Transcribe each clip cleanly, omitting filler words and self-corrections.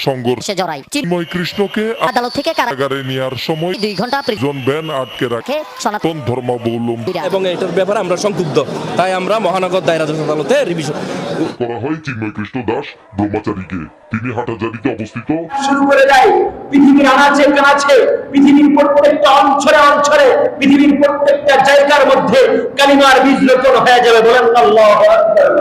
সংঘর্ষে জড়ায় চিন্ময় কৃষ্ণকে আদালত থেকে কারাগারে নেওয়ার সময় 2 ঘন্টা প্রিজন ব্যান আটকে রাখে সনাতন ধর্মাবলম্বী এবং এটার ব্যাপারে আমরা সংক্ষুব্ধ, তাই আমরা মহানগর দায়রা জজ আদালতে রিভিশন করা হয় চিন্ময় কৃষ্ণ দাস ব্রহ্মচারীকে। তিনি হাটাজারিতে অবস্থিত। শুরু করে দেয় পৃথিবীর আনাচে কানাচে, পৃথিবীর প্রত্যেকটা অঞ্চলে অঞ্চলে, পৃথিবীর প্রত্যেকটা জায়গার মধ্যে কালিমার বীজ রোপণ হয়ে যাবে। বলেন আল্লাহু আকবার।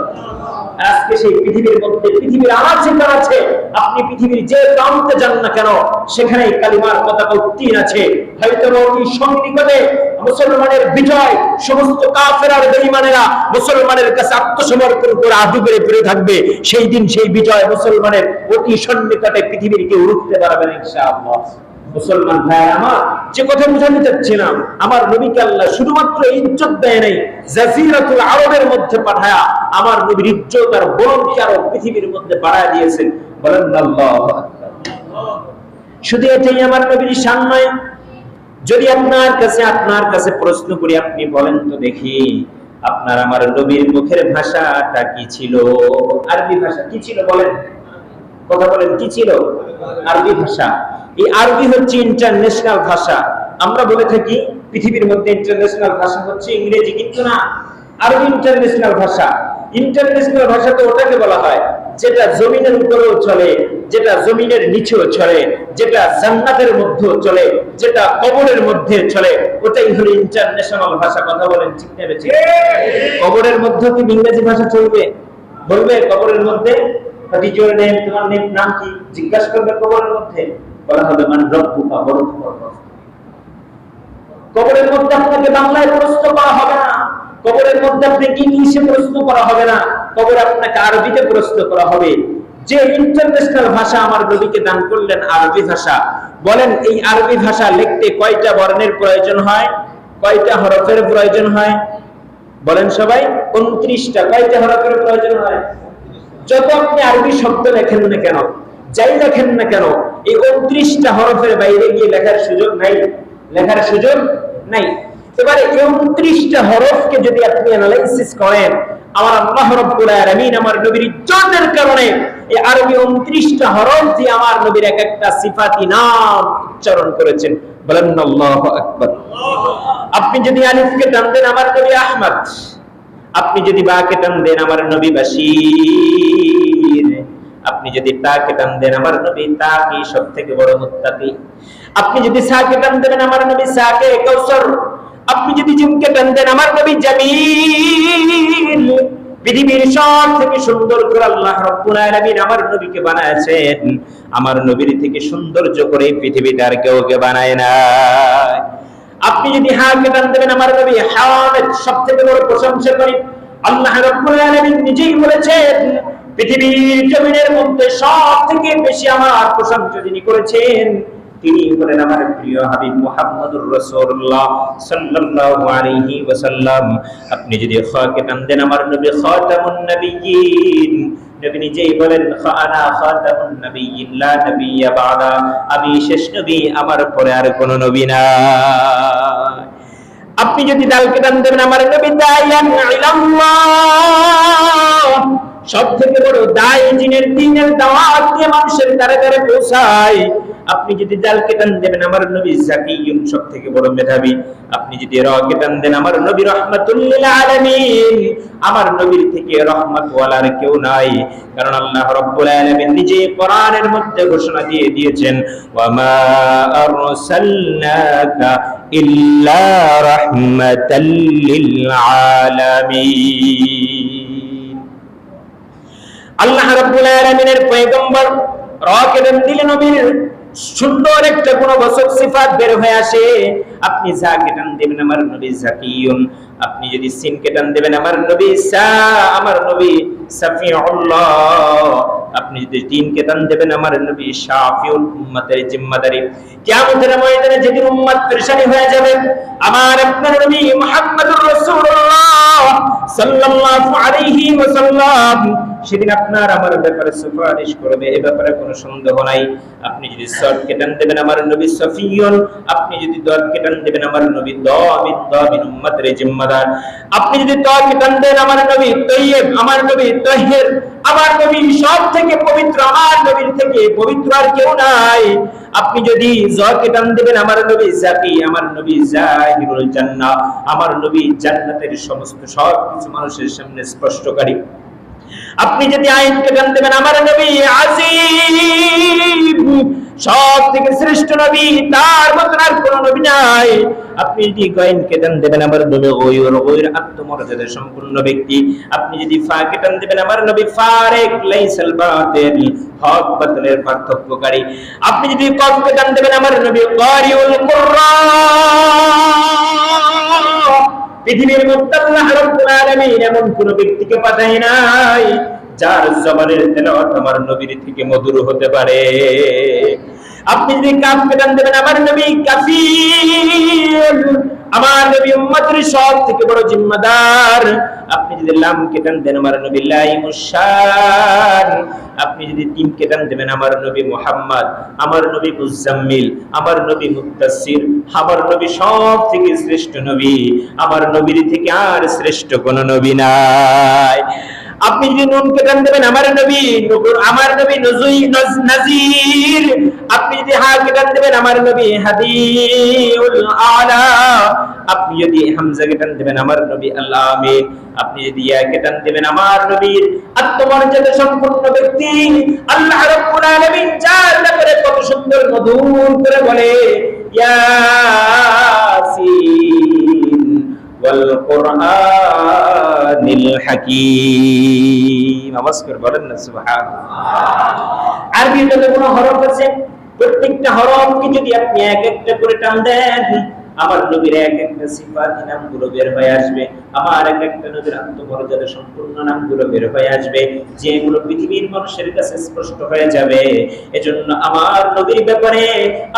আজকে সেই পৃথিবীর মধ্যে, পৃথিবীর আনাচে কানাচে, আপনি পৃথিবীর যে প্রান্তে যান না কেন সেখানে কালিমার পতাকা উত্তীর্ণ আছে। হয়তো ওই সন্নিকটে মুসলমানের বিজয়, সমস্ত কাফের আর বেঈমানেরা মুসলমানের কাছে আত্মসমর্পণ করে আদু করে পড়ে থাকবে। সেই দিন সেই বিজয় মুসলমানের অতি সন্নিকটে, পৃথিবীর কেউ রুখতে পারবে না ইনশাআল্লাহ। মুসলমান ভাই আমার, যে কথা বুঝাতে চাচ্ছিলাম, আমার নবীকে আল্লাহ শুধুমাত্র ইজ্জত দেয় নাই, জাজিরাতুল আরবের মধ্যে পাঠায়া আমার নবীর ইজ্জত আর বরংকে আরো পৃথিবীর মধ্যে বাড়ায় দিয়েছেন। বলেন আল্লাহু আকবার। শুধু এটাই আমার নবীর শান নয়। যদি আপনার কাছে প্রশ্ন করি, আপনি বলেন তো দেখি, আপনার আমার নবীর মুখের ভাষাটা কি ছিল? আরবি ভাষা কি ছিল? বলেন, কথা বলেন, কি ছিল? আরবি ভাষা। এই আরবি হচ্ছে ইন্টারন্যাশনাল ভাষা। আমরা বলে থাকি পৃথিবীর মধ্যে ইন্টারন্যাশনাল ভাষা হচ্ছে ইংরেজি, কিন্তু না, আরবি ইন্টারন্যাশনাল ভাষা। ইন্টারন্যাশনাল ভাষা তো ওটাকে বলা হয় যেটা জমিনের উপরেও চলে, যেটা জমিনের নিচেও চলে, যেটা জান্নাতের মধ্যেও চলে, যেটা কবরের মধ্যে চলে, ওটাই হলো ইন্টারন্যাশনাল ভাষা। কথা বলেন, ঠিক না বেঠিক? কবরের মধ্যে কি ইংরেজি ভাষা চলবে? বলবে কবরের মধ্যে তোমার নাম কি জিজ্ঞাসা করবে কবরের মধ্যে? বলা হবে মান রব্বুকা, বড় কবরের মধ্যে আপনাকে বাংলায় প্রশ্ন করা হবে না, কবরের মধ্যে আপনাকে ইংলিশে প্রশ্ন করা হবে না, কবরে আপনাকে আরবিতে প্রশ্ন করা হবে। যে ইন্টারন্যাশনাল ভাষা আমার নবীকে দান করলেন, আরবি ভাষা, বলেন এই আরবি ভাষা লিখতে কয়টা বর্ণের প্রয়োজন হয়? কয়টা হরফের প্রয়োজন হয়? বলেন সবাই। 29টা। কয়টা হরফের প্রয়োজন হয়? যত আপনি আরবি শব্দ লেখেন না কেন, যাই লেখেন না কেন, এই 29টা হরফের বাইরে গিয়ে লেখার সুযোগ নাই, লেখার সুযোগ নাই। এবারে 29টা হরফকে যদি আপনি অ্যানালাইসিস করেন, আমার আল্লাহ রাব্বুল আলামিন আমার নবীর ইজ্জতের কারণে এই আরবি 29টা হরফ দিয়ে আমার নবীর এক একটা সিফাতি নাম উচ্চারণ করেছেন। বলেন আল্লাহু আকবার। আপনি যদি আলিফকে টান দেন, আমার নবী আহমদ। আপনি যদি বাকে টান দেন, আমার নবী বাশীর। আপনি যদি তাকে টান দেন, আমার নবী তাকি, সবথেকে বড় মুত্তাকি। আপনি যদি সাকে টান দেন, আমার নবী সাকে কাউসার। আপনি যদি জিমকে টান দেন, আমার নবী জামিল। পৃথিবীর সব থেকে সুন্দর করে আল্লাহ রাব্বুল আলামিন আমার নবীকে বানায়েছেন। আমার নবীর থেকে সৌন্দর্য করে পৃথিবীতে আর কেউকে বানায় না। আপনি যদি হাকে টান দেবেন, আমার নবী হামিদ, সবথেকে বড় প্রশংসা করি। আল্লাহ রাব্বুল আলামিন নিজেই বলেছেন, পৃথিবীর জমিনের মধ্যে সবথেকে বেশি আমার প্রশংসা যিনি করেছেন, তিনি হলেন আমার প্রিয় হাবিব মুহাম্মদুর রাসূলুল্লাহ সাল্লাল্লাহু আলাইহি ওয়াসাল্লাম। আপনি যদি খাকে টান দেন, আমার নবী খাতামুন নবিয়্যিন। নবী নিজেই বলেন, আনা খাতামুন নবিয়্যিন লা নবিয়্যা বাদা। আমি শেষ নবী, আমার পরে আর কোনো নবী নাই। আপনি যদি দালকে টান দেন, আমার নবী দাইয়ান ইলাল্লাহ, সবথেকে বড় দায়ী, যিনি দ্বীনের দাওয়াত দিয়ে মানুষের দ্বারে দ্বারে পৌঁছায়। আপনি যদি জালকে টান দেবেন, আমার নবী জাকিয়ুন, সবথেকে বড় মেধাবী। আপনি যদি রকে টান দেন, আমার নবী রাহমাতুল লিল আলামিন। আমার নবীর থেকে রহমত ওয়ালার কেউ নাই, কারণ আল্লাহ রাব্বুল আলামিন নিজে কোরআনের মধ্যে ঘোষণা দিয়ে দিয়েছেন, ওয়া মা আরসালনাকা ইল্লা রাহমাতাল লিল আলামিন। আল্লাহ রাব্বুল আলামিনের পয়গম্বর রকে টান দিলে নবীর সুন্দর একটা গুণবাচক সিফাত বের হয়ে আসে। আপনি যাকে টান দেবেন, আমার নবী জাকিয়ুন। আপনি যদি সিনকে টান দেবেন, আমার নবী আমার নবী সাফিউল্লাহ। আপনি যদি তিনকে টান দেবেন, আমার নবী শাফিউল উম্মতের জিম্মাদারি। কিয়ামতের ময়দানে যেদিন উম্মত পেরেশানি হয়ে যাবে, আমার আপনার নবী মুহাম্মদুর রাসূলুল্লাহ সাল্লাল্লাহু আলাইহি ওয়াসাল্লাম সেদিন আপনার আমার ব্যাপারে সুপারিশ করবে, এ ব্যাপারে কোনো সন্দেহ নাই। আপনি যদি সদকে টান দেবেন, আমার নবী সফিয়ুন। আপনি যদি দদকে টান দেবেন, আমার নবী দাবিন উম্মতের জিম্মাদার। আপনি যদি তাকে টান দেন, আমার নবী তাইয়্যিব, আমার নবী তাহির। আমার নবী সব থেকে পবিত্র, আমার নবীর থেকে পবিত্র আর কেউ নাই। আপনি যদি জকে টান দেবেন আমার নবী জাকি, আমার নবী জাহিরুল জান্নাহ, আমার নবী জান্নাতের সমস্ত সব কিছু মানুষের সামনে স্পষ্টকারী। আপনি যদি আইনকে টান দেবেন আমার নবী আজিম, সব থেকে শ্রেষ্ঠ নবী, তার মতন আর কোন নবী নাই। আপনি যদি গয়নকে টান দেবেন আমার নবী গয়র আত্মমর্যাদা সম্পূর্ণ ব্যক্তি। আপনি যদি ফাকে টান দেবেন আমার নবী ফারেক লাইসাল বাতিল, হক বাতিলের পার্থক্যকারী। আপনি যদি কফকে টান দেবেন আমার নবী কারিউল কুরআন। পৃথিবীর মধ্যে আল্লাহ রাব্বুল আলামিন এমন কোন ব্যক্তিকে পাঠায় নাই যার জবানের তেলাওয়াত আমার নবীর থেকে মধুর হতে পারে। আপনি যদি কাফকে টান দেবেন আমার নবী কাফিল, আমার নবী উম্মতের সব থেকে বড় জিম্মাদার। আপনি যদি লামকে টান দেন আমার নবী লাইমুশান, আপনি যদি তিনকে টান দেবেন আমার নবী মুহাম্মদ, আমার নবী মুজাম্মিল, আমার নবী মুত্তাসির, আমার নবী সব থেকে শ্রেষ্ঠ নবী। আমার নবীর থেকে আর শ্রেষ্ঠ কোন নবী নাই। আপনি যদি নুনকে টান দেবেন আমার নবী নাজির, আপনি যদি হাকে টান দেবেন আমার নবী হাদিউল আলা, আপনি যদি হামজাকে টান দেবেন আমার নবী আল আমিন, আপনি যদি ইয়াকে টান দেবেন আমার নবীর আত্মমর্যাদা সম্পন্ন ব্যক্তি। আল্লাহ রাব্বুল আলামিন যার ব্যাপারে কত সুন্দর মধুর করে বলে ইয়াসিন ওয়াল কুরআনিল হাকীম। আওয়াজ করে বলেন না সুবহানাল্লাহ। আরবিতে যতগুলো হরফ আছে প্রত্যেকটা হরফকে যদি আপনি এক একটা করে টান দেন আমার নবীর এক একটা সিফাত নামগুলো বের হয়ে আসবে, আমার এক একটা নবীর আত্মমর্যাদা সম্পূর্ণ নামগুলো বের হয়ে আসবে, যেগুলো পৃথিবীর মানুষের কাছে স্পষ্ট হয়ে যাবে। এজন্য আমার নবীর ব্যাপারে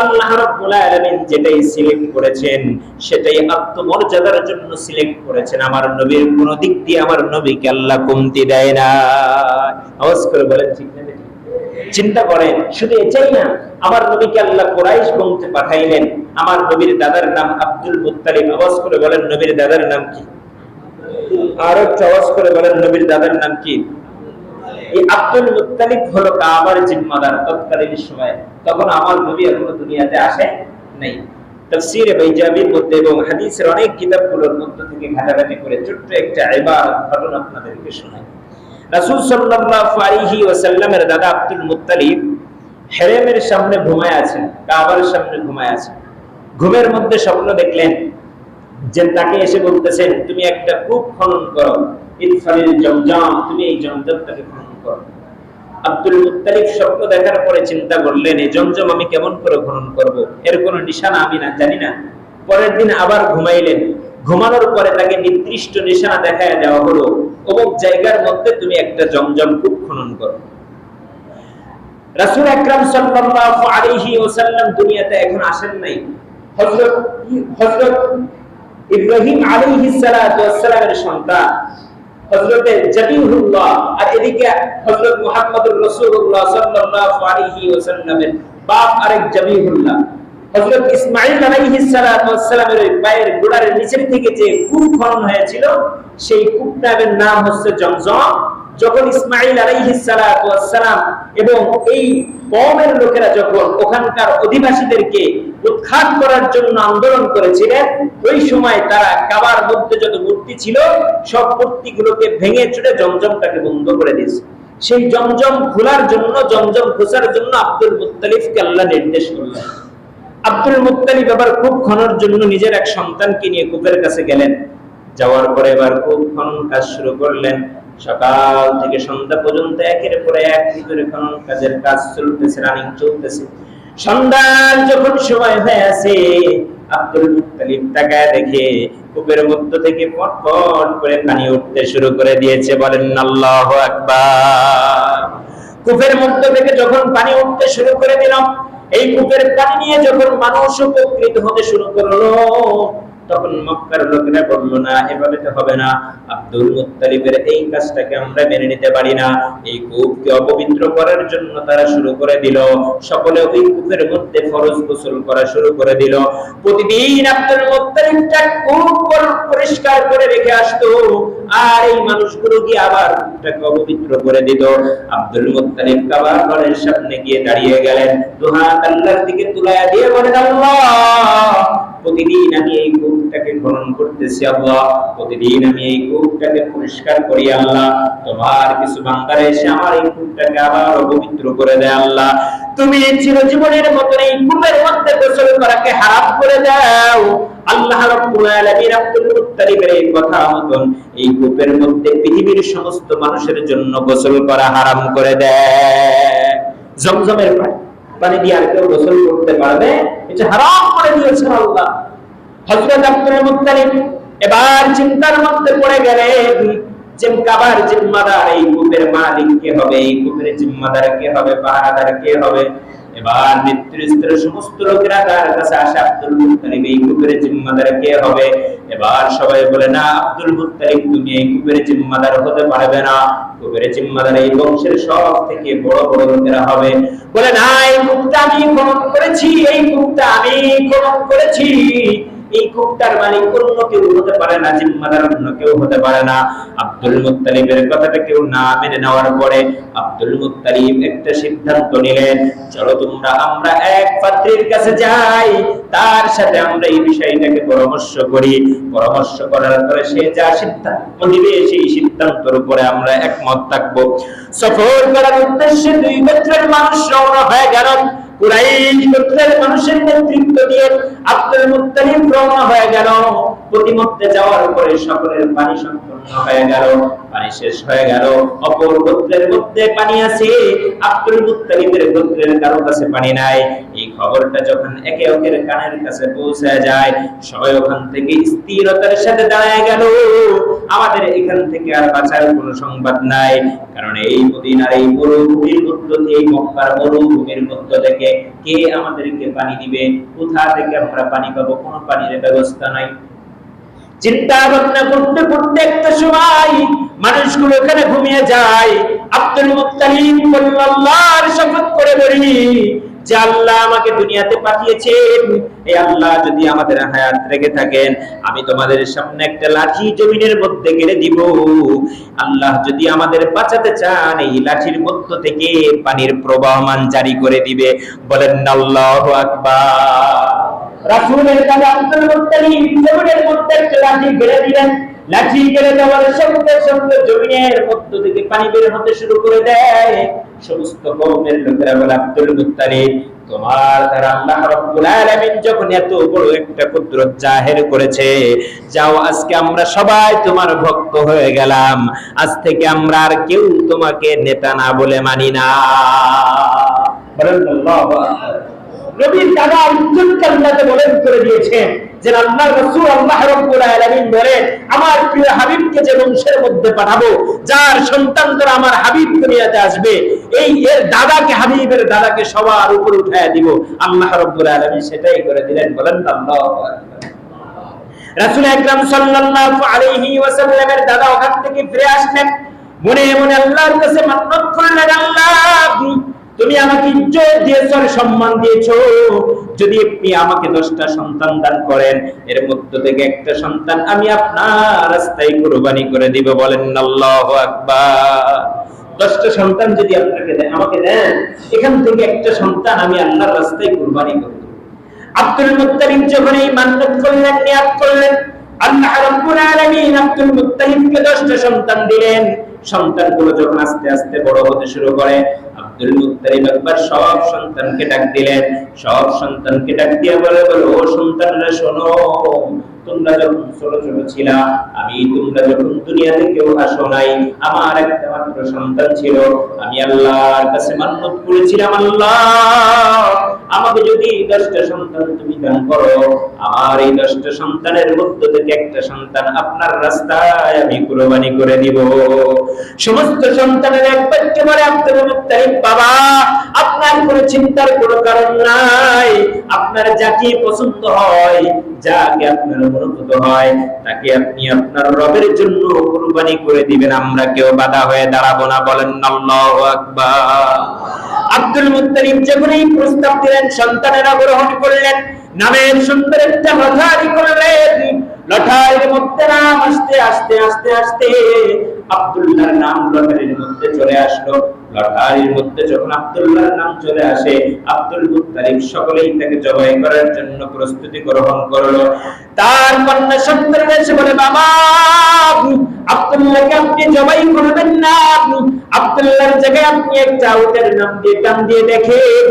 আল্লাহ রাব্বুল আলামিন যেটাই সিলেক্ট করেছেন সেটাই আত্মমর্যাদার জন্য সিলেক্ট করেছেন। আমার নবীর কোন দিক দিয়ে আমার নবীকে আল্লাহ কমতি দেয় না। আওয়াজ করে বলেন ঠিক না? চিন্তা করেন, শুধু এটাই না, আমার নবীকে আল্লাহ কুরাইশ বংশে পাঠাইলেন। আমার নবীর দাদার নাম আব্দুল মুত্তালিব। আওয়াজ করে বলেন নবীর দাদার নাম কি? আরো আওয়াজ করে বলেন নবীর দাদার নাম কি? এই আব্দুল মুত্তালিব হলো কাবার জিম্মাদার তৎকালীন সময়ে। তখন আমার নবী এখনো দুনিয়াতে আসে নাই। তাফসীরে বাইজাবির মধ্যে এবং হাদিসের অনেক কিতাবগুলোর মধ্য থেকে ঘাটাঘাটি করে ছোট্ট একটা ইবারত ঘটনা আপনাদেরকে শোনাই। রাসূল সাল্লাল্লাহু আলাইহি ওয়াসাল্লামের দাদা আব্দুল মুত্তালিব হেরেমের সামনে ঘুমায় আছেন, কাবার সামনে ঘুমায় আছেন। ঘুমের মধ্যে স্বপ্ন দেখলেন যে তাকে এসে বলতেছেন তুমি একটা কূপ খনন করো, ইদফালিল জমজম, তুমি এই জমজমটাকে খনন করো। আব্দুল মুত্তালিব স্বপ্ন দেখার পরে চিন্তা করলেন এই জমজম আমি কেমন করে খনন করব, এর কোনো নিশানা আমি না জানি না। পরের দিন আবার ঘুমাইলেন। ঘুমানোর পরে তাকে নির্দিষ্ট নিশানা দেখায় দেওয়া হলো, অমুক জায়গার মধ্যে তুমি একটা জমজম কূপ খনন করো। রাসূল আকরাম সাল্লাল্লাহু আলাইহি ওয়াসাল্লাম দুনিয়াতে এখন আসেন নাই। হযরত ইব্রাহিম আলাইহিস সালাতু ওয়াস সালামের সন্তান হযরত জাবিহুল্লাহ, আর এদিকে হযরত মুহাম্মদুর রাসূলুল্লাহ সাল্লাল্লাহু আলাইহি ওয়াসাল্লামের বাপ আরেক জাবিহুল্লাহ। হযরত ইসমাঈল আলাইহিস সালাতু ওয়াস সালামের পায়ের গোড়ার নিচের থেকে যে কূপ খনন হয়েছিল সেই কূপটার নাম হচ্ছে জমজম। যখন ইসমাঈল আলাইহিস সালাতু ওয়াস সালাম এবং এই কওমের লোকেরা যখন ওখানকার অধিবাসীদেরকে উৎখাত করার জন্য আন্দোলন করেছিলেন, ওই সময় তারা কাবার মধ্যে যত মূর্তি ছিল সব মূর্তিগুলোকে ভেঙে চুরে জমজমটাকে বন্ধ করে দিয়েছে। সেই জমজম খোলার জন্য, জমজম খোঁজার জন্য আব্দুল মুত্তালিবকে আল্লাহ নির্দেশ করলেন। আব্দুল মুত্তালিব আবার কূপ খননের জন্য নিজের এক সন্তানকে নিয়ে কূপের কাছে গেলেন। যাওয়ার পরে এবার কূপ খনন কাজ শুরু করলেন। সকাল থেকে সন্ধ্যা পর্যন্ত একের পর এক ভিতরে খনন কাজের কাজ চলতেছে, রানিং চলতেছে। সন্ধ্যার যখন সময় হয়ে আসে আব্দুল মুত্তালিব তাকায় দেখে কূপের মধ্য থেকে পটপট করে পানি উঠতে শুরু করে দিয়েছে। বলেন আল্লাহু আকবার। কূপের মধ্য থেকে যখন পানি উঠতে শুরু করে দিলাম, এই কূপের পানি নিয়ে যখন মানুষ উপকৃত হতে শুরু করলো, তখন মক্কার লোকেরা বলল না এভাবে তো হবে না, আব্দুল মুত্তালিবের এই কাজটাকে আমরা মেনে নিতে পারি না। এই কূপকে অপবিত্র করার জন্য তারা শুরু করে দিল। সকলে ওই কূপের মধ্যে ফরজ গোসল করা শুরু করে দিল। প্রতিদিন আব্দুল মুত্তালিবটা কূপ পরিষ্কার করে রেখে আসতো, আর এই মানুষগুলো গিয়ে আবার কুকুরটাকে অপবিত্র করে দিত। আব্দুল মুত্তালিব কাবার ঘরের সামনে গিয়ে দাঁড়িয়ে গেলেন, দুহাত আল্লাহর দিকে তুলায়া দিয়ে বলেন, আল্লাহ, প্রতিদিন আমি এই কূপটাকে খনন করতেছি আল্লাহ, প্রতিদিন আমি এই কূপটাকে পরিষ্কার করি আল্লাহ, তোমার কিছু বান্দারা এসে আমার এই কূপটাকে আবার অপবিত্র করে দেয় আল্লাহ, তুমি চিরজীবনের মতো এই কূপের মধ্যে গোসল করাকে হারাম করে দাও। আল্লাহ রাব্বুল আলামিন আব্দুল মুত্তালিবের এই কথা মতন এই কূপের মধ্যে পৃথিবীর সমস্ত মানুষের জন্য গোসল করা হারাম করে দেয়। জমজমের পানি দিয়ে আর কেউ গোসল করতে পারবে, এটা হারাম করে দিয়েছেন আল্লাহ। হযরত আব্দুল মুত্তালিব এবার চিন্তার মধ্যে পড়ে গেলেন যে কাবার জিম্মাদার এই কূপের মালিক কে হবে, এই কূপের জিম্মাদার কে হবে, পাহারাদার কে হবে। এবার নেতৃত্বের সমস্ত লোকেরা তার কাছে আসে, আব্দুল মুত্তালিব এই কূপের জিম্মাদার কে হবে? এবার সবাই বলে, না আব্দুল মুত্তালিব তুমি এই কূপের জিম্মাদার হতে পারবে না, কূপের জিম্মাদার এই বংশের সব থেকে বড় বড় লোকেরা হবে। বলে, না এই কূপটা আমি খনন করেছি, এই কূপটা আমি খনন করেছি, এই কূপটার মালিক অন্য কেউ হতে পারে না, জিম্মাদার অন্য কেউ হতে পারে না। আব্দুল মুত্তালিবের কথাটা কেউ না মেনে নেওয়ার পরে আব্দুল মুত্তালিব একটা সিদ্ধান্ত নিলেন, চলো তোমরা আমরা এক পাত্রীর কাছে যাই, তার সাথে আমরা এই বিষয়টাকে পরামর্শ করি। পরামর্শ করার পরে সে যা সিদ্ধান্ত দিবে সেই সিদ্ধান্তের উপরে আমরা একমত থাকবো। সফর করার উদ্দেশ্যে দুই গোত্রের মানুষ রওনা হয়ে গেল। কুরাইশ গোত্রের মানুষের নেতৃত্ব দিয়ে আব্দুল মুত্তালিব রওনা হয়ে গেল। প্রতিমধ্যে যাওয়ার পরে সকলের পানি সম্পূর্ণ হয়ে গেল, পানি শেষ হয়ে গেল। অপর গোত্রের মধ্যে পানি আছে, আব্দুল মুত্তালিবের গোত্রের কারো কাছে পানি নাই। এই খবরটা যখন একে অপরের কানের কাছে পৌঁছে যায়, সবাই ওখান থেকে স্থিরতার সাথে দাঁড়ায় গেল। আমাদের এখান থেকে আর বাঁচার কোনো সংবাদ নাই, কারণ এই মদিনার এই মরুভূমির মধ্য থেকে, এই মক্কার মরুভূমির মধ্য থেকে কে আমাদেরকে পানি দিবে? কোথা থেকে আমরা পানি পাবো? কোনো পানির ব্যবস্থা নাই। চিন্তা ভাবনা করতে করতে একটা সময় মানুষগুলো ওখানে ঘুমিয়ে যায়। আব্দুল মুত্তালিব বলল, আল্লাহর শপথ করে বলি যে আল্লাহ আমাকে দুনিয়াতে পাঠিয়েছেন, এই আল্লাহ যদি আমাদের হায়াত রেখে থাকেন, আমি তোমাদের সামনে একটা লাঠি জমিনের মধ্যে গেড়ে দিব। আল্লাহ যদি আমাদের বাঁচাতে চান, এই লাঠির মধ্য থেকে পানির প্রবাহমান জারি করে দিবে। বলেন আল্লাহু আকবার। রাসূলের কাছে আব্দুল মুত্তালিব জমিনের মধ্যে একটা লাঠি গেড়ে দিলেন। লাঠি গেড়ে দেওয়ার সঙ্গে সঙ্গে জমিনের মধ্য থেকে পানি বের হতে শুরু করে দেয়। সমস্ত কওমের লোকেরা বলে, আব্দুল মুত্তালিব তোমার দ্বারা আল্লাহ রাব্বুল আলামিন যখন এত বড় একটা কুদরত জাহির করেছে, যাও আজকে আমরা সবাই তোমার ভক্ত হয়ে গেলাম, আজ থেকে আমরা আর কেউ তোমাকে নেতা না বলে মানি না। বলেন আল্লাহু আকবার। নবীর দাদা আব্দুল কাল্লাতে বলেন করে দিয়েছেন যে আল্লাহর রাসূল আল্লাহ রাব্বুল আলামিন বলেন, আমার প্রিয় হাবিবকে যে বংশের মধ্যে পাঠাবো, যার সন্তান দ্বারা আমার হাবিব দুনিয়াতে আসবে, এই এর দাদাকে, হাবিবের দাদাকে সবার উপরে উঠায়া দিব। আল্লাহ রাব্বুল আলামিন সেটাই করে দিলেন। বলেন আল্লাহু আকবার। রাসূল আকরাম সাল্লাল্লাহু আলাইহি ওয়াসাল্লামের দাদা ওখান থেকে ফিরে আসলেন, মনে মনে আল্লাহর কাছে মান্নত করলেন, আল্লাহ তুমি আমাকে ইজ্জত দিয়েছো, সম্মান দিয়েছো, যদি আপনি আমাকে 10টা সন্তান দান করেন, এর মধ্য থেকে একটা সন্তান আমি আপনার রাস্তায় কুরবানি করে দিব। বলেন আল্লাহু আকবার। 10টা সন্তান যদি আপনাকে দেন, আমাকে দেন, এখান থেকে একটা সন্তান আমি আল্লাহর রাস্তায় কুরবানি করে দেব। আব্দুল মুত্তালিব যখন এই মান্নত করলেন, নিয়াত করলেন, আল্লাহ রাব্বুল আলামিন আব্দুল মুত্তালিবকে 10টা সন্তান দিলেন। সন্তানগুলো যখন আস্তে আস্তে বড় হতে শুরু করে, আব্দুল মুত্তালিব একবার সব সন্তানকে ডাক দিলেন। সব সন্তানকে ডাক দিয়ে বলে, ও সন্তানরা শোনো, তোমরা যখন ছোট ছোট ছিলা, তোমরা যখন দুনিয়াতে কেউ আসো নাই, আমার একটা মাত্র সন্তান ছিল, আমি আল্লাহর কাছে মান্নত করেছিলাম, আল্লাহ আমাকে যদি 10টা সন্তান তুমি দান করো, আমার এই 10টা সন্তানের মধ্য থেকে একটা সন্তান আপনার রাস্তায় আমি কুরবানি করে দিব। সমস্ত সন্তানের একবারকে বলে, আব্দুল মুত্তালিব বাবা, আপনার কোনো চিন্তার কোনো কারণ নাই, আপনার যাকে পছন্দ হয়, যাকে আপনার মনোনীত হয়, তাকে আপনি আপনার রবের জন্য কুরবানি করে দিবেন, আমরা কেউ বাধা হয়ে দাঁড়াবো না। বলেন আল্লাহু আকবার। আব্দুল মুত্তালিব যখন এই প্রস্তাব দিলেন, সন্তানেরা গ্রহণ করলেন, নামের সুন্দর একটা মাথারি করলেন। লটারির মধ্যে নাম আস্তে আস্তে আস্তে আস্তে আব্দুল্লাহর নাম লটারির মধ্যে চলে আসলো। লটারির মধ্যে যখন আব্দুল্লাহর নাম চলে আসে, আব্দুল মুত্তালিব সকলেই তাকে জবাই করার জন্য প্রস্তুতি গ্রহণ করলো। তার কন্যা সন্তান এসে বলে, বাবা আব্দুল্লাহকে আপনি জবাই করবেন না, আব্দুল্লাহর জায়গায় আপনি একটা উটের নাম দিয়ে টান দিয়ে দেখেন,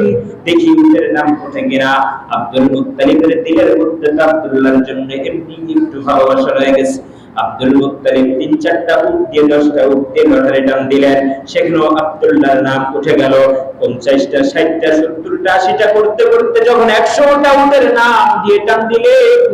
দেখি উটের নাম কোথায় কিনা। আব্দুল মুত্তালিবের দিলের মধ্যে আব্দুল্লাহর জন্য এমনি একটু ভালোবাসা রয়ে গেছে। আব্দুল মুত্তালিব 3-4টা উট দিয়ে 10টা উট দিয়ে লটারি টান দিলেন, সেখানেও আব্দুল্লাহর নাম উঠে গেল। 50টা 60টা 70টা 80টা করতে করতে যখন 100টা উটের নাম দিয়ে টান দিলেন,